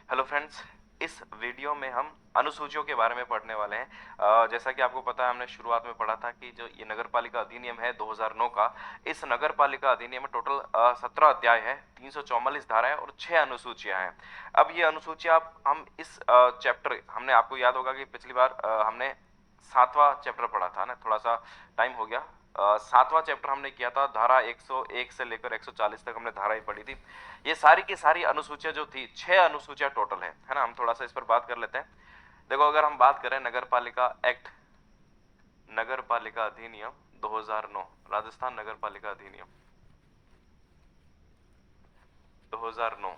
Hello friends, इस video में हम अनुसूचियों के बारे में पढ़ने वाले हैं। जैसा कि आपको पता है, हमने शुरुआत में पढ़ा था कि जो ये नगर पालिका अधिनियम है 2009 का, इस नगर पालिका अधिनियम में टोटल 17 अध्याय है, 344 धाराएं और 6 अनुसूचियां हैं। अब ये अनुसूचियां हम इस चैप्टर, हमने, आपको याद होगा कि पिछली बार हमने 7वां चैप्टर पढ़ा था ना, थोड़ा सा टाइम हो गया। 7वां चैप्टर हमने किया था, धारा 101 से लेकर 140 तक हमने धाराएं पढ़ी थी। ये सारी की सारी अनुसूचियां जो थी, 6 अनुसूचियां टोटल है ना। हम थोड़ा सा इस पर बात कर लेते हैं। देखो, अगर हम बात करें नगर पालिका एक्ट, नगर पालिका अधिनियम 2009, राजस्थान नगर पालिका अधिनियम 2009,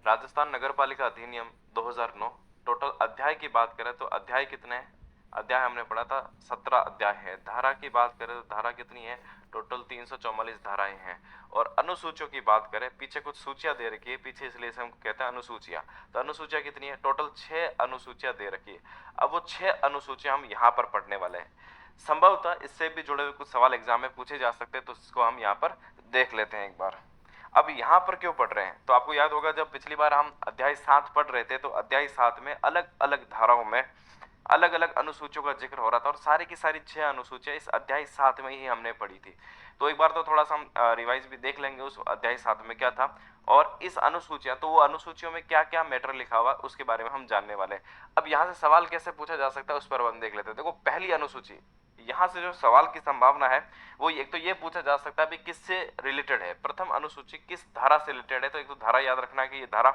राजस्थान नगर पालिका अधिनियम 2009। टोटल अध्याय की बात करें तो अध्याय कितने हैं? अध्याय हमने पढ़ा था 17 अध्याय है। धारा की बात करें तो धारा कितनी है? टोटल 344 धाराएं हैं। और अनुसूचियों की बात करें, पीछे कुछ सूचियां दे रखी है पीछे, इसलिए इसे हम कहते हैं अनुसूचियां। तो अनुसूचियां कितनी है? टोटल 6 अनुसूचियां दे रखी है। अब वो 6 अनुसूचियां हम यहाँ पर पढ़ने वाले हैं। संभवतः इससे भी जुड़े हुए कुछ सवाल एग्जाम में पूछे जा सकते हैं, तो इसको हम यहाँ पर देख लेते हैं एक बार। अब यहाँ पर क्यों पढ़ रहे हैं? तो आपको याद होगा, जब पिछली बार हम अध्याय 7 पढ़ रहे थे तो अध्याय 7 में अलग अलग धाराओं में अलग अलग अनुसूचियों का जिक्र हो रहा था, और सारी की सारी 6 अनुसूचियां इस अध्याय 7 में ही हमने पढ़ी थी। तो एक बार तो थोड़ा सा हम रिवाइज भी देख लेंगे उस अध्याय 7 में क्या था, और इस अनुसूचियां, तो वो अनुसूचियों में क्या क्या मैटर लिखा हुआ उसके बारे में हम जानने वाले हैं। अब यहाँ से सवाल कैसे पूछा जा सकता है उस पर हम देख लेते हैं। देखो, पहली अनुसूची, यहाँ से जो सवाल की संभावना है वो एक तो ये पूछा जा सकता है भी किससे रिलेटेड है, प्रथम अनुसूची किस धारा से रिलेटेड है। तो एक तो धारा याद रखना है कि ये धारा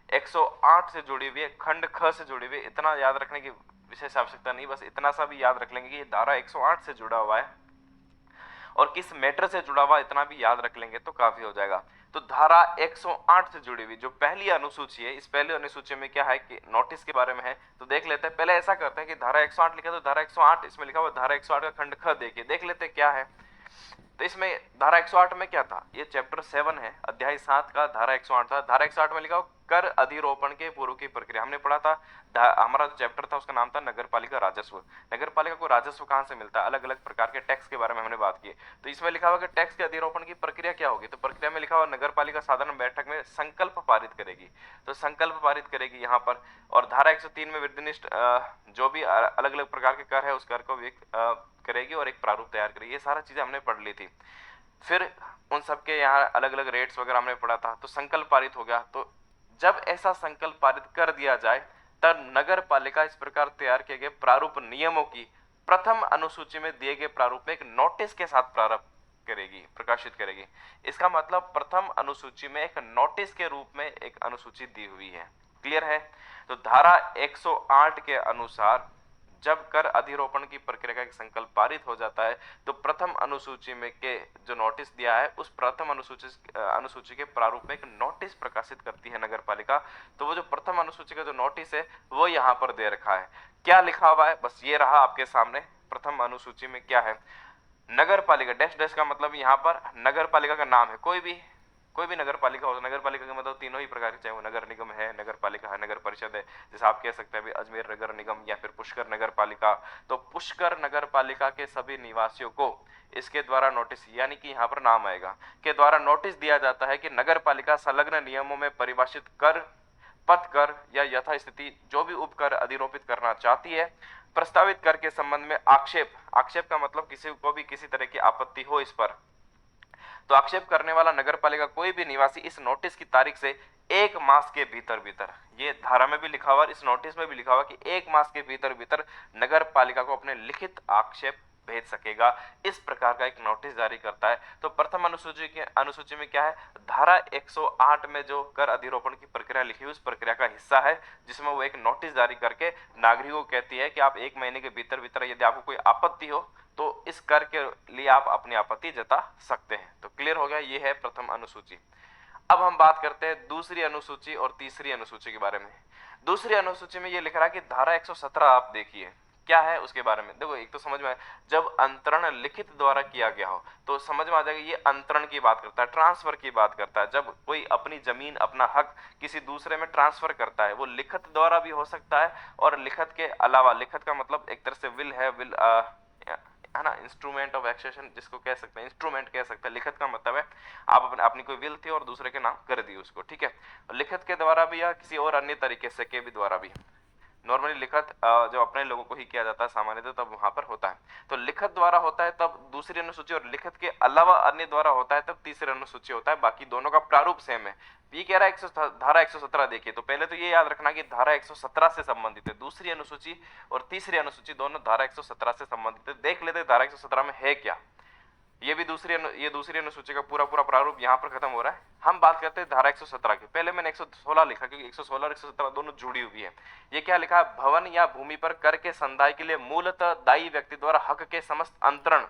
108 से जुड़ी हुई है, खंड ख से जुड़ी हुई है। इतना याद रखने की विशेष आवश्यकता नहीं, बस इतना सा भी याद रख लेंगे कि ये धारा 108 से जुड़ा हुआ है, और किस मैटर से जुड़ा हुआ इतना भी याद रख लेंगे तो काफी हो जाएगा। तो धारा 108 से जुड़ी हुई जो पहली अनुसूची है, इस पहली अनुसूची में क्या है कि नोटिस के बारे में है। तो देख लेते हैं, पहले ऐसा करते हैं कि धारा 108 लिखा, तो धारा 108 इसमें लिखा हुआ, धारा 108 का खंड ख देखिए, देख लेते हैं क्या है। तो इसमें धारा 108 में क्या था? ये चैप्टर 7 है, अध्याय 7 का धारा 108 था। धारा 108 में लिखा हो कर अधिरोपण के पूर्व की प्रक्रिया, हमने पढ़ा था। हमारा जो चैप्टर था उसका नाम था नगर पालिका राजस्व। नगर पालिका को राजस्व कहां से मिलता है? अलग अलग प्रकार के टैक्स के बारे में हमने बात की। तो इसमें लिखा हुआ कि टैक्स के अधिरोपण की प्रक्रिया क्या होगी? तो प्रक्रिया में लिखा हुआ नगर पालिका साधारण बैठक में संकल्प पारित करेगी। तो संकल्प पारित करेगी यहाँ पर। और धारा 103 में वृद्धिनिष्ठ जो भी अलग अलग प्रकार के कर है उस कर को करेगी और एक प्रारूप तैयार करेगी। ये सारा चीजें हमने पढ़ ली थी। फिर उन सबके यहाँ अलग अलग रेट्स वगैरह हमने पढ़ा था। तो संकल्प पारित हो गया। तो जब ऐसा संकल्प पारित कर दिया जाए तब नगर पालिका इस प्रकार तैयार किए गए प्रारूप नियमों की प्रथम अनुसूची में दिए गए प्रारूप में एक नोटिस के साथ प्रारंभ करेगी, प्रकाशित करेगी। इसका मतलब प्रथम अनुसूची में एक नोटिस के रूप में एक अनुसूची दी हुई है। क्लियर है? तो धारा 108 के अनुसार जब कर अधिरोपण की प्रक्रिया का एक संकल्प पारित हो जाता है तो प्रथम अनुसूची में के जो नोटिस दिया है उस प्रथम अनुसूची के प्रारूप में एक नोटिस प्रकाशित करती है नगर पालिका। तो वो जो प्रथम अनुसूची का जो नोटिस है वो यहाँ पर दे रखा है। क्या लिखा हुआ है? बस ये रहा आपके सामने। प्रथम अनुसूची में क्या है? नगर पालिका डैश डैश का मतलब यहाँ पर नगर पालिका का नाम है। कोई भी नगर पालिका हो, नगर पालिका का मतलब तीनों ही प्रकार के, चाहे वो नगर निगम है, नगर पालिका है, नगर परिषद है। जैसे आप कह सकते हैं अजमेर नगर निगम या फिर पुष्कर नगर पालिका। तो पुष्कर नगर पालिका के सभी निवासियों को इसके द्वारा नोटिस, यानी कि यहाँ पर नाम आएगा, के द्वारा नोटिस दिया जाता है कि नगर पालिका संलग्न नियमों में परिभाषित कर, पथ कर या यथास्थिति जो भी उपकर अधिरोपित करना चाहती है, प्रस्तावित कर के संबंध में आक्षेप, आक्षेप का मतलब किसी को भी किसी तरह की आपत्ति हो इस पर, तो आक्षेप करने वाला नगरपालिका कोई भी निवासी इस नोटिस की तारीख से 1 मास के भीतर भीतर, ये धारा में भी लिखा हुआ, इस नोटिस में भी लिखा हुआ कि 1 मास के भीतर भीतर नगरपालिका को अपने लिखित आक्षेप भेज सकेगा। इस प्रकार का एक नोटिस जारी करता है। तो प्रथम अनुसूची में क्या है? धारा 108 में जो कर अधिरोपण की प्रक्रिया लिखी हुई उस प्रक्रिया का हिस्सा है, जिसमें वो एक नोटिस जारी करके नागरिकों को कहती है कि आप 1 महीने के भीतर भीतर यदि आपको कोई आपत्ति हो तो इस कर के लिए आप अपनी आपत्ति जता सकते हैं। तो क्लियर हो गया, ये है प्रथम अनुसूची। अब हम बात करते हैं दूसरी अनुसूची और तीसरी अनुसूची के बारे में। दूसरी अनुसूची में ये लिख रहा है कि धारा 117, आप देखिए क्या है उसके बारे में। देखो, एक तो समझ में आए, जब अंतरण लिखित द्वारा किया गया हो तो समझ में आ जाएगा ये अंतरण की बात करता है, ट्रांसफर की बात करता है। जब कोई अपनी जमीन, अपना हक किसी दूसरे में ट्रांसफर करता है, वो लिखित द्वारा भी हो सकता है और लिखित के अलावा, लिखित का मतलब एक तरह से विल है, विल है ना, इंस्ट्रूमेंट ऑफ एक्सेशन जिसको कह सकते हैं, इंस्ट्रूमेंट कह सकते हैं। लिखित का मतलब है आप अपनी कोई विल थी और दूसरे के नाम कर दी उसको, ठीक है। लिखित के द्वारा भी या किसी और अन्य तरीके से के भी द्वारा भी, नॉर्मली लिखित जब अपने लोगों को ही किया जाता है सामान्यतः तब वहां पर होता है। तो लिखित द्वारा होता है तब दूसरी अनुसूची, और लिखित के अलावा अन्य द्वारा होता है तब तीसरी अनुसूची होता है। बाकी दोनों का प्रारूप सेम है। ये कह रहा है धारा 117 देखिए, तो पहले तो ये याद रखना कि धारा 117 से संबंधित है। दूसरी अनुसूची और तीसरी अनुसूची दोनों धारा 117 से संबंधित है। देख लेते धारा 117 में है क्या। ये दूसरी अनुसूची का पूरा प्रारूप यहाँ पर खत्म हो रहा है। हम बात करते हैं धारा 117 की। पहले मैंने 116 लिखा क्योंकि 116 और 117 दोनों जुड़ी हुई है। ये क्या लिखा है, भवन या भूमि पर कर के संदाय के लिए मूलतः दायी व्यक्ति द्वारा हक के समस्त अंतरण,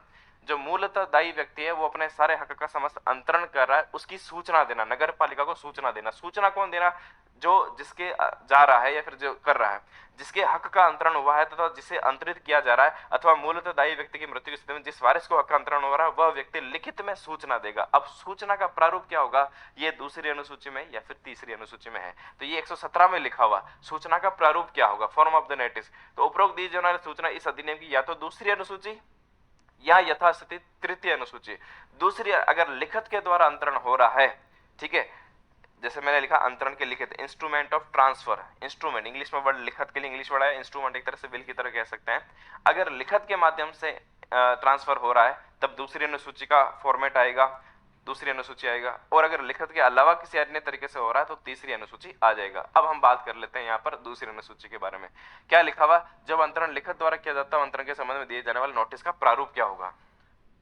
जो मूलतः दायी व्यक्ति है वो अपने सारे हक का समस्त अंतरण कर रहा है, उसकी सूचना देना, नगर पालिका को सूचना देना। सूचना कौन देना, जो जिसके जा रहा है या फिर जो कर रहा है, जिसके हक का अंतरण हुआ है तथा जिसे अंतरित किया जा रहा है, अथवा मूलतः दायी व्यक्ति की मृत्यु की स्थिति में जिस वारिस को हक का अंतरण हो रहा है वह व्यक्ति लिखित में सूचना देगा। अब सूचना का प्रारूप क्या होगा, ये दूसरी अनुसूची में या फिर तीसरी अनुसूची में है। तो ये 117 में लिखा हुआ सूचना का प्रारूप क्या होगा, फॉर्म ऑफ द नोटिस। तो उपरोक्त दी जाने वाली सूचना इस अधिनियम की या तो दूसरी अनुसूची या यथास्थिति तृतीय अनुसूची। दूसरी, अगर लिखित के द्वारा अंतरण हो रहा है, ठीक है, जैसे मैंने लिखा अंतरण के लिखित, instrument of transfer, instrument English में वर्ड, लिखित के लिए इंग्लिश वर्ड है, इंस्ट्रूमेंट एक तरह से बिल की तरह कह सकते हैं। अगर लिखित के माध्यम से ट्रांसफर हो रहा है तब दूसरी अनुसूची का फॉर्मेट आएगा, दूसरी अनुसूची आएगा। और अगर लिखित के अलावा किसी अन्य तरीके से हो रहा है तो तीसरी अनुसूची आ जाएगा। अब हम बात कर लेते हैं यहाँ पर दूसरी अनुसूची के बारे में। क्या लिखा हुआ, जब अंतरण लिखित द्वारा किया जाता है अंतरण के संबंध में दिए जाने वाले नोटिस का प्रारूप क्या होगा,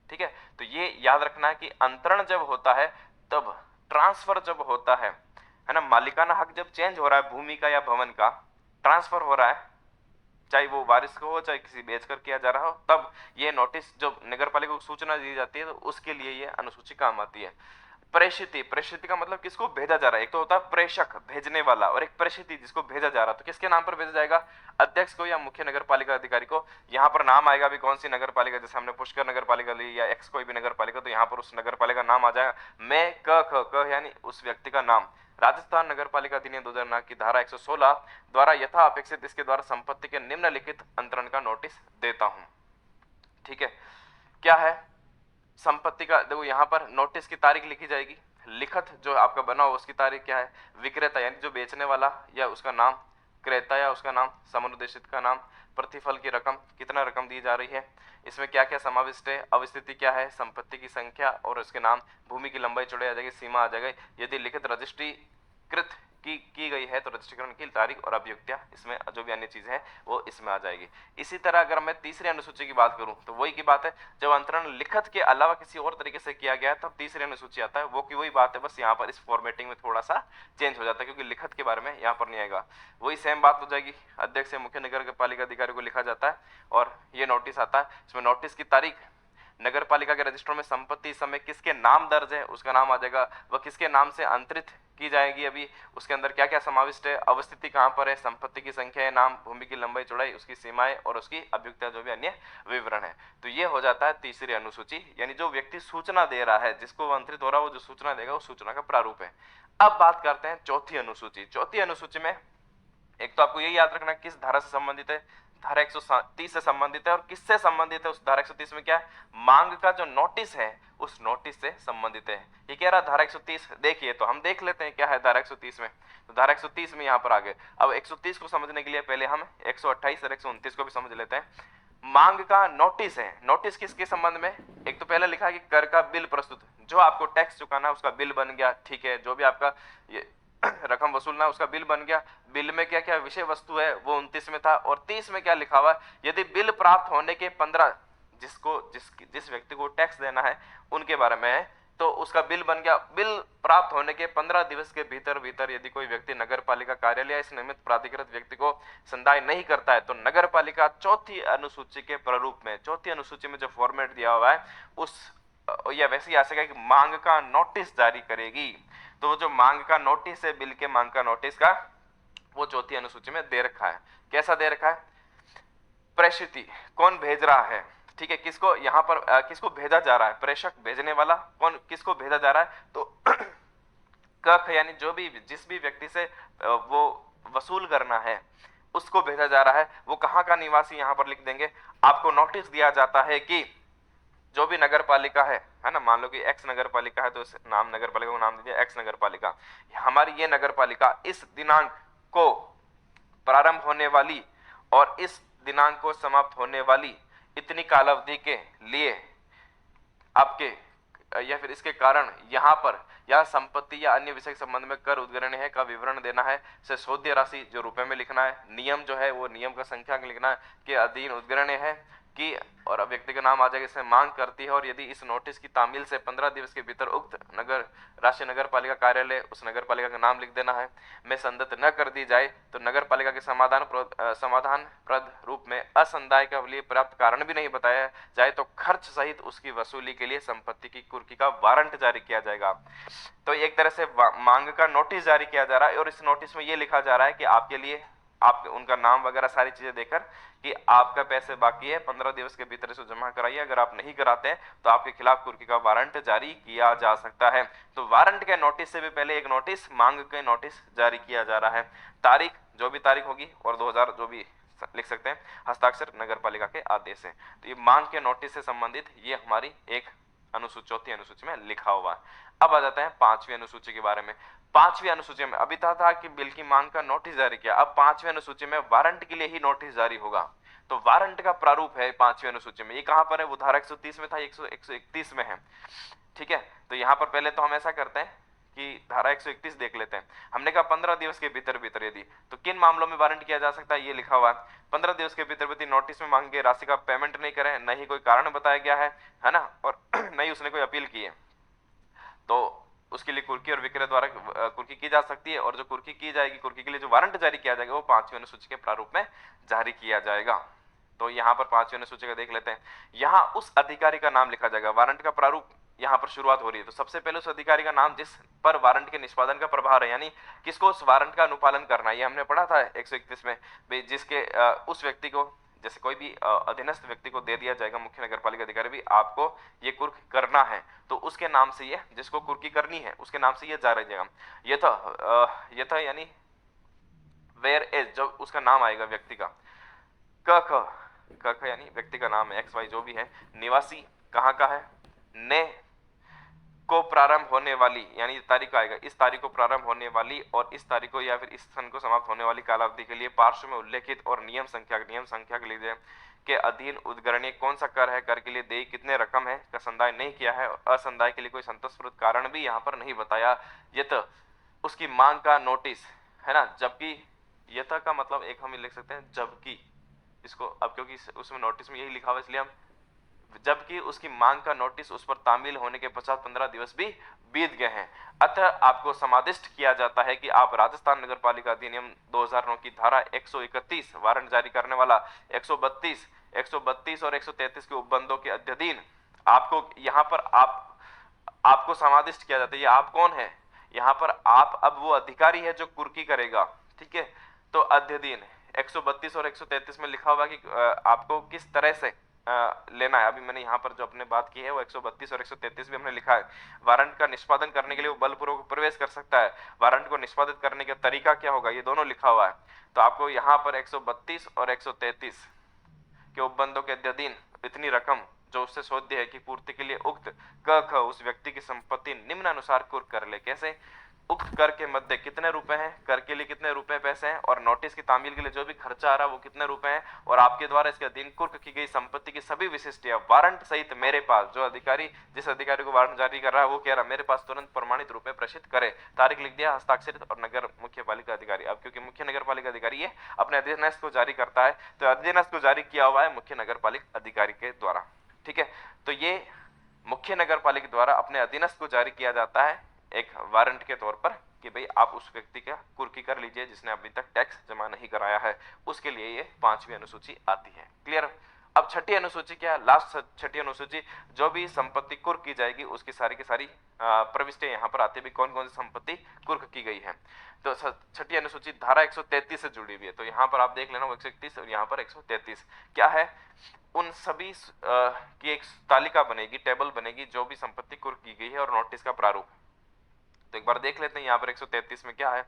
ठीक है। तो ये याद रखना है कि अंतरण जब होता है तब, ट्रांसफर जब होता है ना, मालिकाना हक जब चेंज हो रहा है, भूमि का या भवन का ट्रांसफर हो रहा है, चाहे वो वारिस को हो चाहे किसी बेचकर किया जा रहा हो, तब ये नोटिस जब नगर पालिका को सूचना दी जाती है तो उसके लिए ये अनुसूची काम आती है। प्रेषिति, प्रेषिति का मतलब किसको भेजा जा रहा है, एक तो होता है प्रेषक भेजने वाला, और एक प्रेषिति जिसको भेजा जा रहा है। तो किसके नाम पर भेजा जाएगा, अध्यक्ष को या मुख्य नगर पालिका अधिकारी को। यहाँ पर नाम आएगा भी कौन सी नगर पालिका, जैसे हमने पुष्कर नगर पालिका ली या एक्स कोई भी नगर पालिका, तो यहाँ पर उस नगर पालिका नाम आ जाएगा। मैं क यानी उस व्यक्ति का नाम। राजस्थान नगर पालिका अधिनियम 2009 की धारा 116 द्वारा यथा अपेक्षित इसके द्वारा संपत्ति के निम्नलिखित अंतरण का नोटिस देता हूं, ठीक है। क्या है संपत्ति का, देखो यहाँ पर नोटिस की तारीख लिखी जाएगी, लिखित जो आपका बना हो उसकी तारीख क्या है, विक्रेता यानी जो बेचने वाला या उसका नाम, क्रेता या उसका नाम, समनुदेशित का नाम, प्रतिफल की रकम, कितना रकम दी जा रही है, इसमें क्या क्या समाविष्ट है, अवस्थिति क्या है, संपत्ति की संख्या और उसके नाम, भूमि की लंबाई चौड़ाई आ जाएगी, सीमा आ जाएगी। यदि लिखित रजिस्ट्रीकृत की गई है तो रजिस्ट्रीकरण की तारीख और अभियुक्तियां, इसमें जो भी अन्य चीज है वो इसमें आ जाएगी। इसी तरह अगर मैं तीसरी अनुसूची की बात करूं तो वही की बात है, जब अंतरण लिखित के अलावा किसी और तरीके से किया गया है तब तीसरी अनुसूची आता है। वो की वही बात है, बस यहाँ पर इस फॉर्मेटिंग में थोड़ा सा चेंज हो जाता है क्योंकि लिखित के बारे में यहाँ पर नहीं आएगा। वही सेम बात हो जाएगी, अध्यक्ष से मुख्य नगर पालिका अधिकारी को लिखा जाता है और ये नोटिस आता है। इसमें नोटिस की तारीख, नगर पालिका के रजिस्टर में संपत्ति इस समय किसके नाम दर्ज है उसका नाम आ जाएगा, वह किसके नाम से अंतरित की जाएगी, अभी उसके अंदर क्या क्या समाविष्ट है, अवस्थिति कहां पर है, संपत्ति की संख्या है, नाम, भूमि की लंबाई चौड़ाई, उसकी सीमाएं और उसकी अभियुक्तता जो भी अन्य विवरण है। तो ये हो जाता है तीसरी अनुसूची, यानी जो व्यक्ति सूचना दे रहा है, जिसको अंतरित हो रहा है, वो जो सूचना देगा वो सूचना का प्रारूप है। अब बात करते हैं चौथी अनुसूची। चौथी अनुसूची में एक तो आपको यही याद रखना किस धारा से संबंधित है, धारा 130 से संबंधित है। और किससे संबंधित है उस धारा 130 में, क्या है, मांग का जो नोटिस है उस नोटिस से संबंधित है। ये कह रहा है धारा 130, देखिए तो हम देख लेते हैं क्या है धारा 130 में। तो धारा 130 में यहाँ पर आ गए। अब 130 को समझने के लिए पहले हम 128 और 129 को भी समझ लेते हैं। मांग का नोटिस है, नोटिस किसके संबंध में, एक तो पहले लिखा है कि कर का बिल प्रस्तुत, जो आपको टैक्स चुकाना है उसका बिल बन गया, ठीक है, जो भी आपका ये रकम वसूलना उसका बिल बन गया। बिल में क्या क्या विषय वस्तु है वो 29 में था। और 30 में क्या लिखा हुआ, यदि बिल प्राप्त होने के 15, जिस व्यक्ति को टैक्स देना है उनके बारे में है, तो उसका बिल बन गया। बिल प्राप्त होने के 15 दिवस के भीतर यदि कोई व्यक्ति नगर पालिका कार्यालय इस निमित्त प्राधिकृत व्यक्ति को संदाय नहीं करता है तो नगर पालिका चौथी अनुसूची के प्रारूप में, चौथी अनुसूची में जो फॉर्मेट दिया हुआ है उस, या वैसे ही आ सकेगा कि मांग का नोटिस जारी करेगी। तो जो मांग का नोटिस है, बिल के मांग का नोटिस का, वो चौथी अनुसूची में दे रखा है। कैसा दे रखा है, प्रेषिति, कौन भेज रहा है, ठीक है, किसको यहाँ पर किसको भेजा जा रहा है, प्रेषक भेजने वाला, कौन किसको भेजा जा रहा है। तो कख यानी जो भी जिस भी व्यक्ति से वो वसूल करना है, उसको भेजा जा रहा है, वो कहाँ का निवासी यहाँ पर लिख देंगे। आपको नोटिस दिया जाता है कि जो भी नगर पालिका है ना, मान लो कि एक्स नगर पालिका है तो इस नाम नगर पालिका को नाम दीजिए एक्स नगर पालिका। हमारी ये नगर पालिका इस दिनांक को प्रारंभ होने वाली और इस दिनांक को समाप्त होने वाली इतनी कालावधि के लिए आपके या फिर इसके कारण यहाँ पर या संपत्ति या अन्य विषय के संबंध में कर उद्ग्रहण है का विवरण देना है, से शोध्य राशि जो रुपए में लिखना है, नियम जो है वो नियम का संख्या लिखना है के अधीन उद्ग्रहण है कि, और अब व्यक्ति का नाम आ जाएगा, इसमें मांग करती है और यदि इस नोटिस की तामील से 15 दिवस के भीतर उक्त नगर राष्ट्रीय नगर पालिका कार्यालय उस नगर पालिका का नाम लिख देना है में संदत न कर दी जाए तो नगर पालिका के समाधान प्रद रूप में असंदाय के लिए प्राप्त कारण भी नहीं बताया जाए तो खर्च सहित उसकी वसूली के लिए संपत्ति की कुर्की का वारंट जारी किया जाएगा। तो एक तरह से मांग का नोटिस जारी किया जा रहा है और इस नोटिस में यह लिखा जा रहा है कि आपके लिए आप उनका नाम वगैरह सारी चीजें देकर कि आपका पैसे बाकी है, 15 दिवस के भीतर इसको जमा कराइए, अगर आप नहीं कराते हैं तो आपके खिलाफ कुर्की का वारंट जारी किया जा सकता है। तो वारंट के नोटिस से भी पहले एक नोटिस मांग के नोटिस जारी किया जा रहा है। तारीख जो भी तारीख होगी और 2000 जो भी लिख सकते हैं, हस्ताक्षर नगर पालिका के आदेश से। तो ये मांग के नोटिस से संबंधित ये हमारी एक अनुसूची, चौथी अनुसूची में लिखा हुआ। अब आ जाते हैं पांचवी अनुसूची के बारे में। पांचवी अनुसूची में अभी था कि बिल की मांग का नोटिस जारी किया, अब पांचवी अनुसूची में वारंट के लिए ही नोटिस जारी होगा। तो वारंट का प्रारूप है पांचवी अनुसूची में, ये कहां पर है, वो धारा 130 में था, 131 में है। ठीक है, तो यहां पर पहले तो हम ऐसा करते हैं कि धारा 131 देख लेते हैं। हमने कहा 15 दिवस के भीतर भीतर यदि, तो किन मामलों में वारंट किया जा सकता है ये लिखा हुआ है। 15 दिवस के भीतर भीतर नोटिस में मांगी गई राशि का पेमेंट नहीं करे, न ही कोई कारण बताया गया है ना, और न ही उसने कोई अपील की है, तो उसके लिए कुर्की और विक्रय द्वारा कुर्की की जा सकती है। और जो कुर्की की जाएगी, कुर्की के लिए जो वारंट जारी किया जाएगा वो पांचवी अनुसूची के प्रारूप में जारी किया जाएगा। तो यहाँ पर पांचवी अनुसूची का देख लेते हैं। यहाँ उस अधिकारी का नाम लिखा जाएगा, वारंट का प्रारूप यहाँ पर शुरुआत हो रही है। तो सबसे पहले उस अधिकारी का नाम जिस पर वारंट के निष्पादन का प्रभार है, यानी किसको उस वारंट का अनुपालन करना है, ये हमने पढ़ा था 131 में, जिसके उस व्यक्ति को, जैसे कोई भी अधीनस्थ व्यक्ति को दे दिया जाएगा मुख्य नगर पालिका अधिकारी भी आपको ये कुर्क करना है, तो उसके नाम से ये, जिसको कुर्की करनी है उसके नाम से ये जारी जाएगा। ये था यानी वेयर एज, जब उसका नाम आएगा व्यक्ति का, क यानी व्यक्ति का नाम है, एक्स वाई जो भी है, निवासी कहाँ का है, ने को प्रारंभ होने वाली, यानी तारीख आएगा, इस तारीख को प्रारंभ होने वाली और इस तारीख को या फिर इस सन को समाप्त होने वाली कालावधि के लिए पार्श्व में उल्लेखित और नियम संख्या के लिए के अधीन उद्ग्रहणीय कौन सा कर है, कर के लिए देय कितने रकम है का संदाय नहीं किया है, और असंदाय के लिए कोई संतोषप्रद कारण भी यहाँ पर नहीं बताया। यत उसकी मांग का नोटिस है ना, जबकि यथ का मतलब एक हम लिख सकते हैं जबकि, इसको अब क्योंकि उसमें नोटिस में यही लिखा हुआ इसलिए हम, जबकि उसकी मांग का नोटिस उस पर तामील होने के पश्चात 15 दिवस भी बीत गए हैं, अतः आपको समादिष्ट किया जाता है कि आप राजस्थान नगर पालिका अधिनियम 2009 की धारा 131 वारंट जारी करने वाला 132 और 133 के उपबंधों के अध्ययन आपको यहाँ पर आपको समादिष्ट किया जाता है। ये आप कौन है, यहाँ पर आप अब वो अधिकारी है जो कुर्की करेगा। ठीक है, तो अध्ययन 132 और 133 में लिखा हुआ कि आपको किस तरह से लेना है। अभी मैंने यहाँ पर जो अपने बात की है वो 132 और 133 भी हमने लिखा है। वारंट का निष्पादन करने के लिए वो बलपूर्वक प्रवेश कर सकता है, वारंट को निष्पादित करने का तरीका क्या होगा, ये दोनों लिखा हुआ है। तो आपको यहाँ पर 132 और 133 के उपबंधों के अध्ययन इतनी रकम जो उससे शोध्य है कि पूर्ति के लिए उक्त क उस व्यक्ति की संपत्ति निम्न अनुसार कुर्क कर ले। कैसे, उक्त कर के मध्य कितने रुपए हैं, कर के लिए कितने रुपए पैसे हैं, और नोटिस की तामील के लिए जो भी खर्चा आ रहा है वो कितने रुपए हैं, और आपके द्वारा इसके अधीन कुर्क की गई संपत्ति की सभी विशिष्टियां वारंट सहित मेरे पास, जो अधिकारी जिस अधिकारी को वारंट जारी कर रहा है वो कह रहा है मेरे पास तुरंत प्रमाणित रूप में प्रेषित करे, तारीख लिख दिया, हस्ताक्षरित और नगर मुख्य पालिका अधिकारी। अब क्योंकि मुख्य नगर पालिका अधिकारी है अपने अधीनस्थ को जारी करता है, तो अधीनस्थ को जारी किया हुआ है मुख्य नगर पालिका अधिकारी के द्वारा। ठीक है, तो ये मुख्य नगर पालिका द्वारा अपने अधीनस्थ को जारी किया जाता है एक वारंट के तौर पर कि भाई आप उस व्यक्ति का कुर्की कर लीजिए जिसने अभी तक टैक्स जमा नहीं कराया है, उसके लिए ये पांचवी अनुसूची आती है। क्लियर। अब छठी अनुसूची क्या है, लास्ट छठी अनुसूची, जो भी संपत्ति कुर्क की जाएगी उसकी सारी की सारी प्रविष्टियां यहाँ पर आती है, कौन कौन सी संपत्ति कुर्क की गई है। तो छठी अनुसूची धारा 133 से जुड़ी हुई है, तो यहाँ पर आप देख लेना 131 और यहाँ पर 133 क्या है, उन सभी की एक तालिका बनेगी, टेबल बनेगी जो भी संपत्ति कुर्क की गई है और नोटिस का प्रारूप। तो एक बार देख लेते हैं यहाँ पर 133 में क्या है।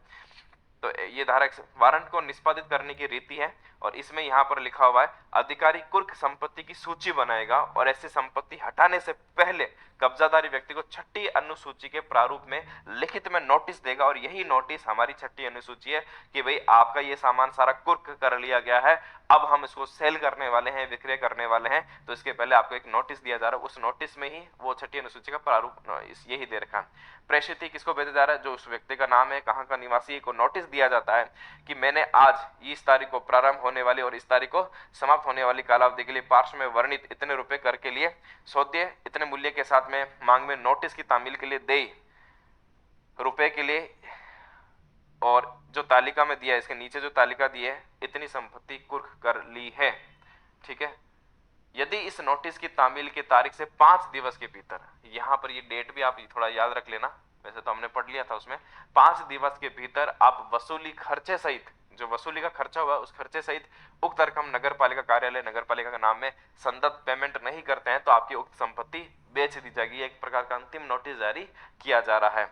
तो ये धारा वारंट को निष्पादित करने की रीति है, और इसमें यहाँ पर लिखा हुआ है अधिकारी कुर्क संपत्ति की सूची बनाएगा और ऐसी संपत्ति हटाने से पहले कब्जाधारी व्यक्ति को छठी अनुसूची के प्रारूप में लिखित में नोटिस देगा, और यही नोटिस हमारी छठी अनुसूची है कि भाई आपका ये सामान सारा कुर्क कर लिया गया है, अब हम इसको सेल करने वाले हैं, विक्रय करने वाले हैं, तो इसके पहले आपको एक नोटिस दिया जा रहा है। उस नोटिस में ही वो छठी अनुसूची का प्रारूप यही दे रखा है। प्रेषित ही किसको भेजा जा रहा है? जो उस व्यक्ति का नाम है, कहाँ का निवासी, को नोटिस दिया जाता है कि मैंने आज इस तारीख को प्रारंभ होने वाली और इस तारीख को समाप्त होने वाली कालावधि के लिए पार्श्व में वर्णित इतने रुपए कर के लिए सौदे इतने मूल्य के साथ में मांग में नोटिस की तामील के लिए दे रुपए के लिए, और जो तालिका में दिया है, इसके नीचे जो तालिका दी है, इतनी संपत्ति कुर्क कर ली है। ठीक है, यदि इस नोटिस की तामील की तारीख से 5 दिवस के भीतर, यहां पर ये डेट भी आप थोड़ा याद रख लेना, वैसे तो हमने पढ़ लिया था उसमें, 5 दिवस के भीतर आप वसूली खर्चे सहित, जो वसूली का खर्चा हुआ उस खर्चे सहित उक्त रकम नगर पालिका कार्यालय नगर पालिका के नाम में संदत पेमेंट नहीं करते हैं तो आपकी उक्त संपत्ति बेच दी जाएगी। एक प्रकार का अंतिम नोटिस जारी किया जा रहा है।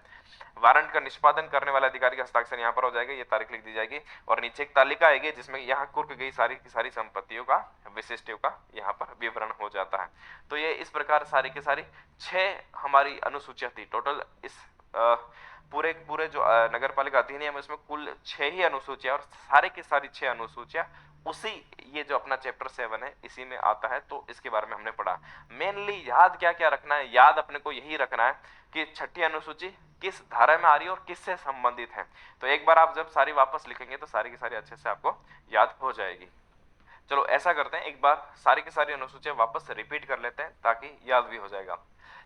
वारंट का निष्पादन करने वाले अधिकारी का हस्ताक्षर यहाँ पर हो जाएगा, ये तारीख लिख दी जाएगी, और नीचे एक तालिका आएगी जिसमें यहाँ कुर्क गई सारी की सारी संपत्तियों का, विशिष्टों का यहाँ पर विवरण हो जाता है। तो ये इस प्रकार सारी की सारी 6 हमारी अनुसूचियां थी टोटल। इस पूरे जो नगर पालिका अधिनियम है उसमें कुल 6 ही अनुसूचियां, और सारे की सारी 6 अनुसूचियां उसी ये जो अपना चैप्टर 7 है इसी में आता है। तो इसके बारे में हमने पढ़ा। मेनली याद क्या क्या रखना है? याद अपने को यही रखना है कि छठी अनुसूची किस धारा में आ रही है और किससे संबंधित है। तो एक बार आप जब सारी वापस लिखेंगे तो सारी की सारी अच्छे से आपको याद हो जाएगी। चलो ऐसा करते हैं, एक बार सारी की सारी अनुसूचियां वापस रिपीट कर लेते हैं ताकि याद भी हो जाएगा।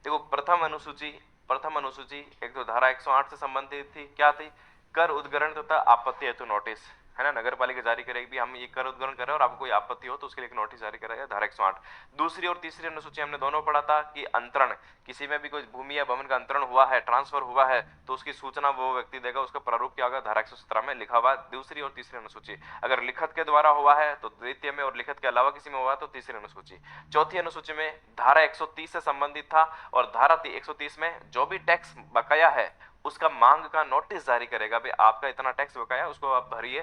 देखो, प्रथम अनुसूची एक तो धारा 108 से संबंधित थी। क्या थी? कर उद्ग्रहण तथा आपत्ति हेतु नोटिस, है ना, नगर पालिका जारी करेगी हम ये कर उद्ग्रहण कर रहे हैं और आपको कोई आपत्ति हो तो उसके लिए एक नोटिस जारी करेगा, धारा 108। दूसरी और तीसरी अनुसूची हमने दोनों पढ़ा था कि अंतरण, किसी में भी कोई भूमि या भवन का अंतरण हुआ है, ट्रांसफर हुआ है, तो उसकी सूचना वो व्यक्ति देगा, उसका प्रारूप क्या होगा, धारा 117 में लिखा हुआ दूसरी और तीसरी अनुसूची। अगर लिखत के द्वारा हुआ है तो द्वितीय में, और लिखत के अलावा किसी में हुआ तो तीसरी अनुसूची। चौथी अनुसूची में धारा 130 से संबंधित था, और धारा 130 में जो भी टैक्स बकाया है उसका मांग का नोटिस जारी करेगा, भाई आपका इतना टैक्स बकाया उसको आप भरिए,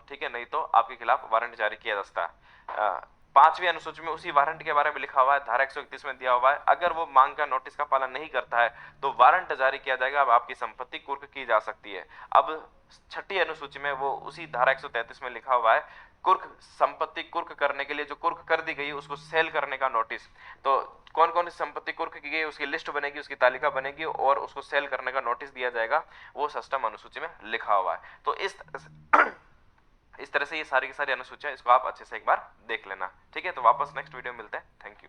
ठीक है, नहीं तो आपके खिलाफ वारंट जारी किया जा सकता है। पांचवी अनुसूची में उसी वारंट के बारे में लिखा हुआ है, धारा 131 में दिया हुआ है, अगर वो मांग का नोटिस का पालन नहीं करता है तो वारंट जारी किया जाएगा, अब आपकी संपत्ति कुर्क की जा सकती है। अब छठी अनुसूची में वो उसी धारा 133 में लिखा हुआ है, कुर्क संपत्ति कुर्क करने के लिए जो कुर्क कर दी गई उसको सेल करने का नोटिस। तो कौन कौन सी संपत्ति कुर्क की गई उसकी लिस्ट बनेगी, उसकी तालिका बनेगी, और उसको सेल करने का नोटिस दिया जाएगा, वो षष्ठम अनुसूची में लिखा हुआ है। तो इस तरह से ये सारी की सारी अनुसूचियां, इसको आप अच्छे से एक बार देख लेना। ठीक है, तो वापस नेक्स्ट वीडियो में मिलते हैं। Thank you.